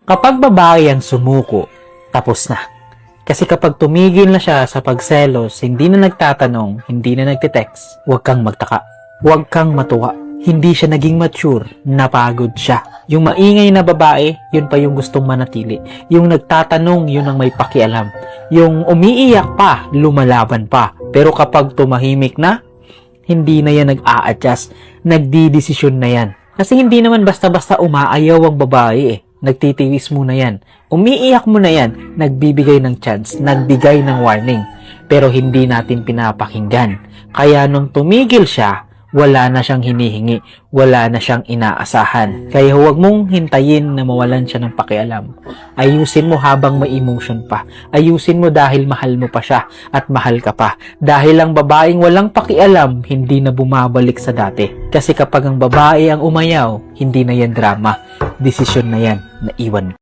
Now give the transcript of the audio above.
Kapag babae ang sumuko, tapos na. Kasi kapag tumigil na siya sa pagselos, hindi na nagtatanong, hindi na nagte-text, huwag kang magtaka. Huwag kang matuwa. Hindi siya naging mature, napagod siya. Yung maingay na babae, yun pa yung gustong manatili. Yung nagtatanong, yun ang may pakialam. Yung umiiyak pa, lumalaban pa. Pero kapag tumahimik na, hindi na yan nag-a-adjust, nagdidesisyon na yan. Kasi hindi naman basta-basta umaayaw ang babae eh. Nagtitiwis muna yan. Umiiyak mo na yan, nagbibigay ng chance, nagbigay ng warning. Pero hindi natin pinapakinggan. Kaya nung tumigil siya, wala na siyang hinihingi, wala na siyang inaasahan. Kaya huwag mong hintayin na mawalan siya ng pakialam. Ayusin mo habang may emotion pa. Ayusin mo dahil mahal mo pa siya at mahal ka pa. Dahil ang babaeng walang pakialam, hindi na bumabalik sa dati. Kasi kapag ang babae ang umayaw, hindi na yan drama. Desisyon na yan na iwan.